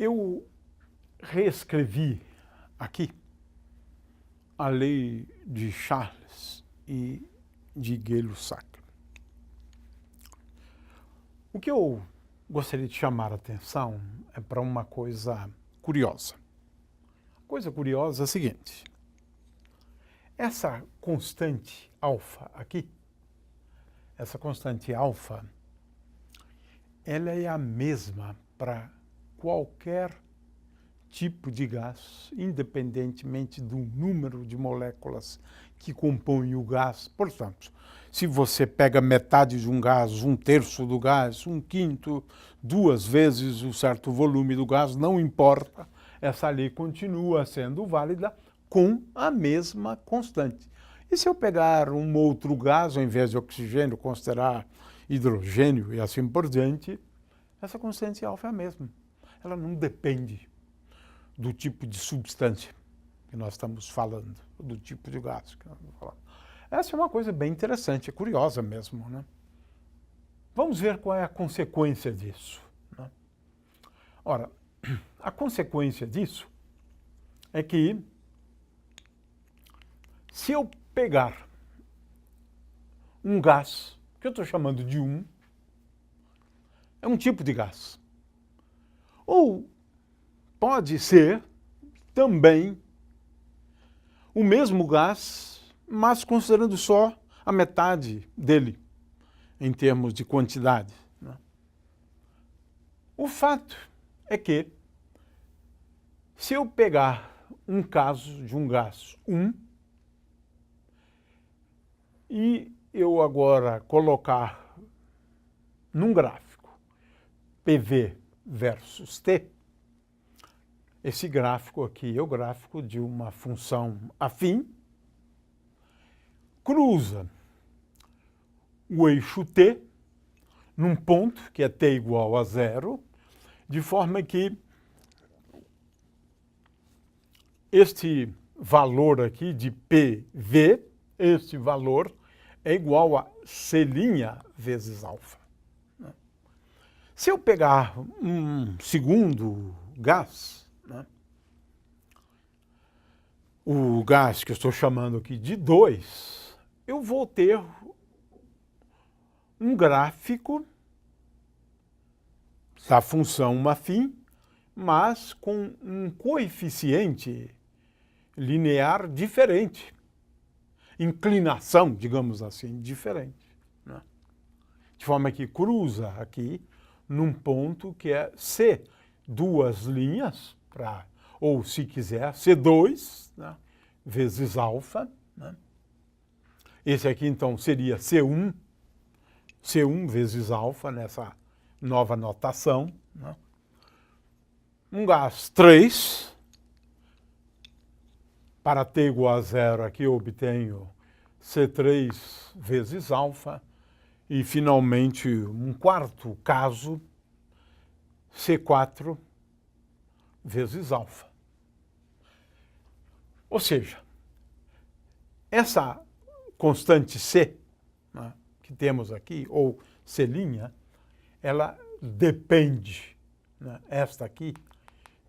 Eu reescrevi aqui a lei de Charles e de Gay-Lussac. O que eu gostaria de chamar a atenção é para uma coisa curiosa. A coisa curiosa é a seguinte: essa constante alfa aqui, essa constante alfa, ela é a mesma para qualquer tipo de gás, independentemente do número de moléculas que compõem o gás. Portanto, se você pega metade de um gás, um terço do gás, um quinto, duas vezes o certo volume do gás, não importa, essa lei continua sendo válida com a mesma constante. E se eu pegar um outro gás, ao invés de oxigênio, considerar hidrogênio e assim por diante, essa constante alfa é a mesma. Ela não depende do tipo de substância que nós estamos falando, do tipo de gás que nós estamos falando. Essa é uma coisa bem interessante, é curiosa mesmo, né? Vamos ver qual é a consequência disso, né? Ora, a consequência disso é que se eu pegar um gás, que eu estou chamando de é um tipo de gás, ou pode ser também o mesmo gás, mas considerando só a metade dele, em termos de quantidade, né? O fato é que, se eu pegar um caso de um gás e eu agora colocar num gráfico PV versus T, esse gráfico aqui é o gráfico de uma função afim, cruza o eixo T num ponto que é T igual a 0, de forma que este valor aqui de PV, este valor é igual a C' vezes alfa. Se eu pegar um segundo gás, né, o gás que eu estou chamando aqui de 2, eu vou ter um gráfico da função afim, mas com um coeficiente linear diferente, inclinação, digamos assim, diferente, né? De forma que cruza aqui num ponto que é C, duas linhas, ou se quiser, C2, né, vezes alfa, né? Esse aqui então seria C1 vezes alfa nessa nova notação, né? Um gás 3, para T igual a 0 aqui eu obtenho C3 vezes alfa, e finalmente um quarto caso, C4 vezes alfa. Ou seja, essa constante C, né, que temos aqui, ou C', ela depende, né, esta aqui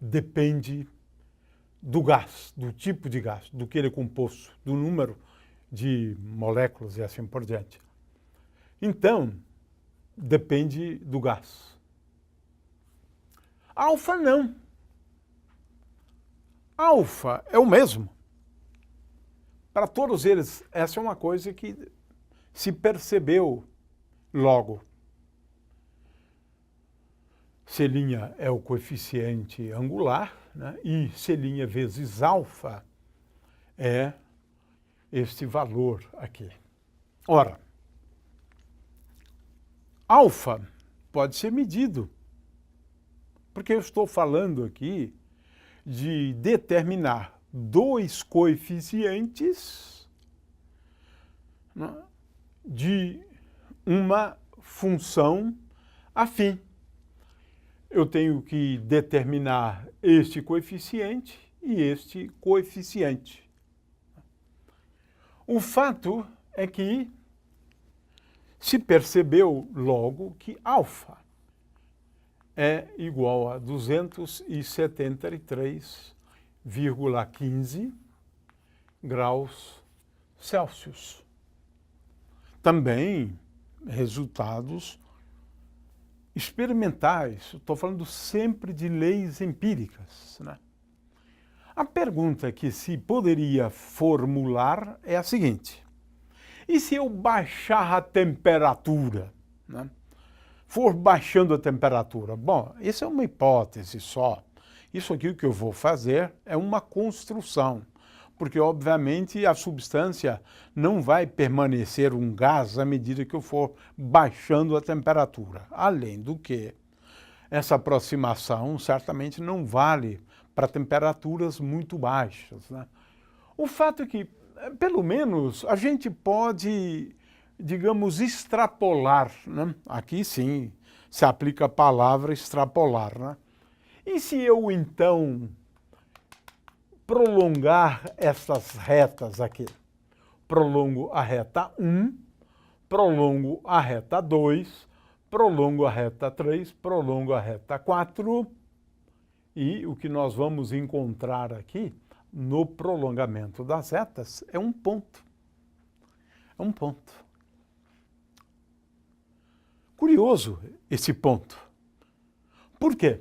depende do gás, do tipo de gás, do que ele é composto, do número de moléculas e assim por diante. Então, depende do gás. Alfa não. Alfa é o mesmo. Para todos eles, essa é uma coisa que se percebeu logo. C' é o coeficiente angular, né? E C' vezes alfa é este valor aqui. Ora, alfa pode ser medido, porque eu estou falando aqui de determinar dois coeficientes, né, de uma função afim. Eu tenho que determinar este coeficiente e este coeficiente. O fato é que se percebeu logo que alfa é igual a 273,15 graus Celsius. Também resultados experimentais, estou falando sempre de leis empíricas, né? A pergunta que se poderia formular é a seguinte: e se eu baixar a temperatura, né? For baixando a temperatura? Bom, isso é uma hipótese só. Isso aqui que eu vou fazer é uma construção, porque obviamente a substância não vai permanecer um gás à medida que eu for baixando a temperatura. Além do que, essa aproximação certamente não vale para temperaturas muito baixas, né? O fato é que, pelo menos, a gente pode, digamos, extrapolar, né? Aqui sim se aplica a palavra extrapolar, né? E se eu, então, prolongar essas retas aqui? Prolongo a reta 1, prolongo a reta 2, prolongo a reta 3, prolongo a reta 4, e o que nós vamos encontrar aqui no prolongamento das retas é um ponto. É um ponto. Curioso esse ponto. Por quê?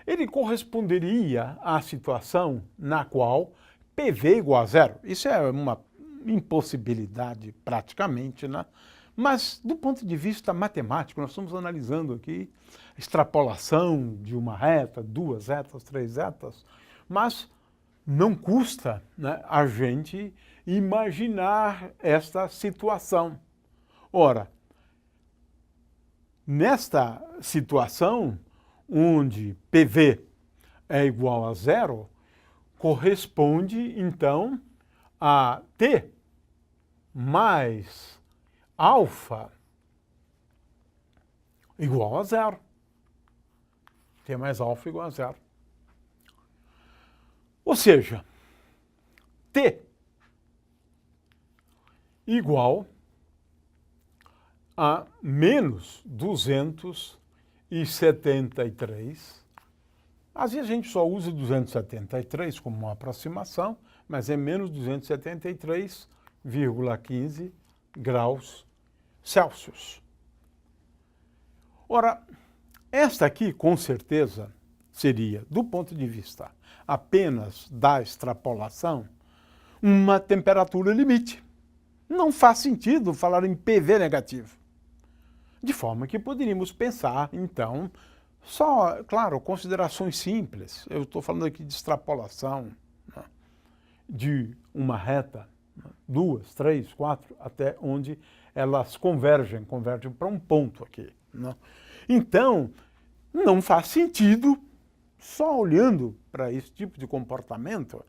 Ele corresponderia à situação na qual PV igual a zero. Isso é uma impossibilidade praticamente, né? Mas do ponto de vista matemático, nós estamos analisando aqui a extrapolação de uma reta, duas retas, três retas, mas não custa, né, a gente imaginar esta situação. Ora, nesta situação, onde PV é igual a zero, corresponde, então, a T mais alfa igual a zero. T mais alfa igual a zero. Ou seja, T igual a menos 273. Às vezes a gente só usa 273 como uma aproximação, mas é menos 273,15 graus Celsius. Ora, esta aqui, com certeza, seria, do ponto de vista apenas da extrapolação, uma temperatura limite. Não faz sentido falar em PV negativo. De forma que poderíamos pensar, então, só, claro, considerações simples. Eu estou falando aqui de extrapolação, né, de uma reta, né, duas, três, quatro, até onde elas convergem para um ponto aqui, né? Então, não faz sentido, só olhando para esse tipo de comportamento,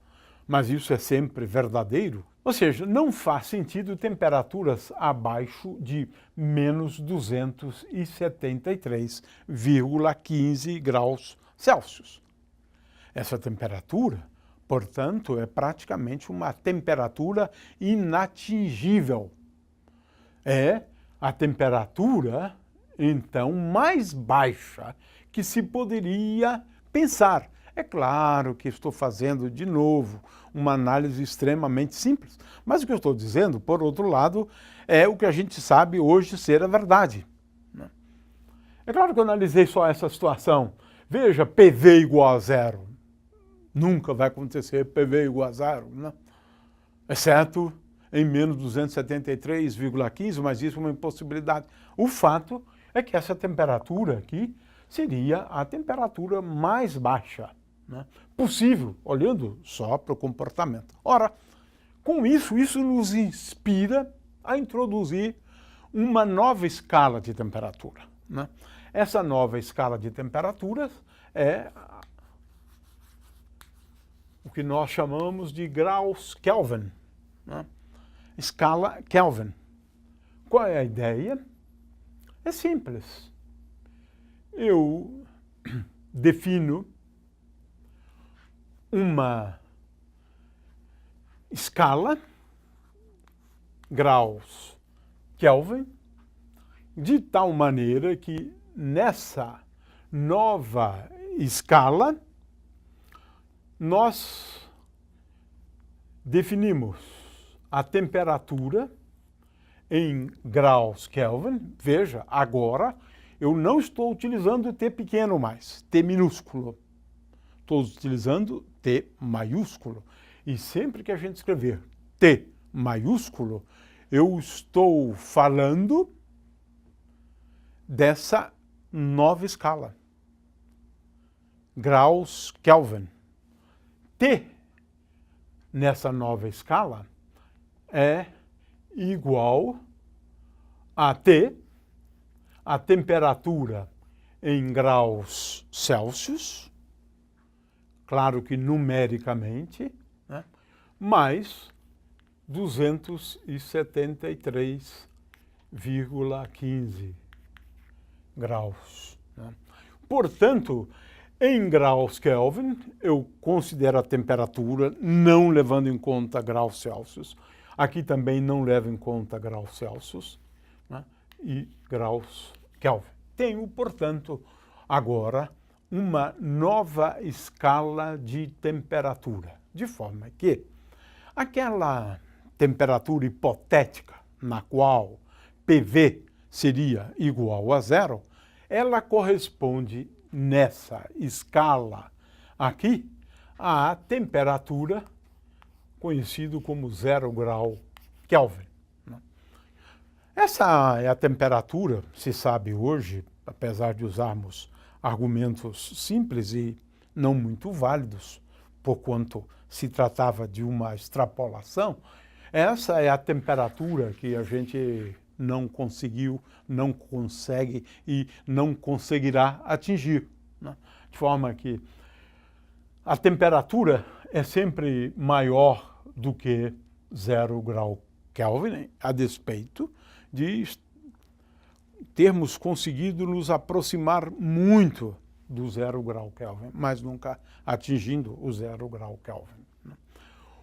mas isso é sempre verdadeiro, ou seja, não faz sentido temperaturas abaixo de menos 273,15 graus Celsius. Essa temperatura, portanto, é praticamente uma temperatura inatingível. É a temperatura, então, mais baixa que se poderia pensar. É claro que estou fazendo, de novo, uma análise extremamente simples, mas o que eu estou dizendo, por outro lado, é o que a gente sabe hoje ser a verdade, né? É claro que eu analisei só essa situação. Veja, PV igual a zero. Nunca vai acontecer PV igual a zero, né? Exceto em menos 273,15, mas isso é uma impossibilidade. O fato é que essa temperatura aqui seria a temperatura mais baixa, né, possível, olhando só para o comportamento. Ora, com isso nos inspira a introduzir uma nova escala de temperatura, né? Essa nova escala de temperaturas é o que nós chamamos de graus Kelvin, né? Escala Kelvin. Qual é a ideia? É simples. Eu defino uma escala, graus Kelvin, de tal maneira que nova escala, nós definimos a temperatura em graus Kelvin. Veja, agora eu não estou utilizando T pequeno mais, T minúsculo. Estou utilizando T maiúsculo. E sempre que a gente escrever T maiúsculo, eu estou falando dessa nova escala. Graus Kelvin. T nessa nova escala é igual a T, a temperatura em graus Celsius, claro que numericamente, né, mais 273,15 graus. Né? Portanto, em graus Kelvin, eu considero a temperatura não levando em conta graus Celsius. Aqui também não levo em conta graus Celsius, né, e graus Kelvin. Tenho, portanto, agora uma nova escala de temperatura, de forma que aquela temperatura hipotética na qual PV seria igual a zero, ela corresponde nessa escala aqui à temperatura conhecido como 0 grau Kelvin. Essa é a temperatura, se sabe hoje, apesar de usarmos argumentos simples e não muito válidos, porquanto se tratava de uma extrapolação, essa é a temperatura que a gente não conseguiu, não consegue e não conseguirá atingir. Né? De forma que a temperatura é sempre maior do que 0 grau Kelvin, a despeito de termos conseguido nos aproximar muito do 0 grau Kelvin, mas nunca atingindo o 0 grau Kelvin.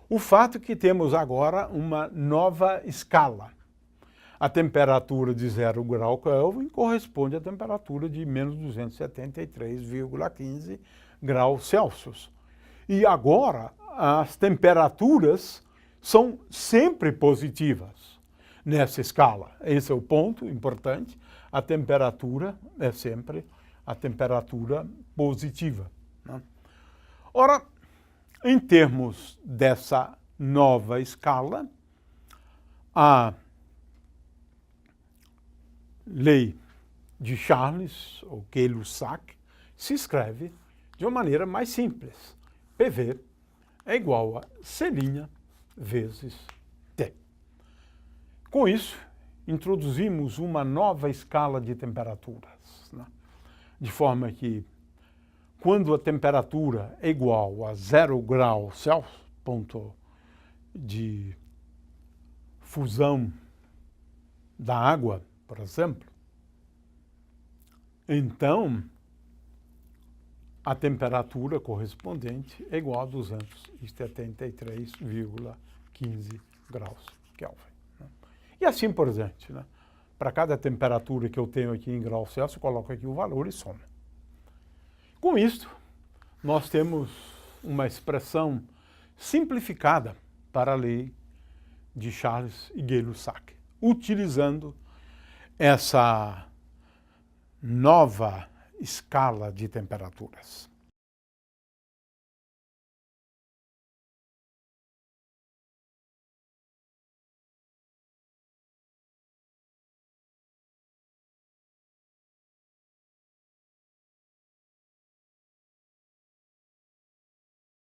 O fato é que temos agora uma nova escala. A temperatura de 0 grau Kelvin corresponde à temperatura de menos 273,15 graus Celsius. E agora as temperaturas são sempre positivas nessa escala. Esse é o ponto importante. A temperatura é sempre a temperatura positiva. Né? Ora, em termos dessa nova escala, a lei de Charles, ou Gay-Lussac, se escreve de uma maneira mais simples. PV é igual a C' vezes T. Com isso, introduzimos uma nova escala de temperaturas, né? De forma que, quando a temperatura é igual a 0 graus Celsius, ponto de fusão da água, por exemplo, então a temperatura correspondente é igual a 273,15 graus Kelvin. Né? E assim por diante. Né? Para cada temperatura que eu tenho aqui em graus Celsius, eu coloco aqui o valor e soma. Com isto, nós temos uma expressão simplificada para a lei de Charles e Gay-Lussac, utilizando essa nova escala de temperaturas.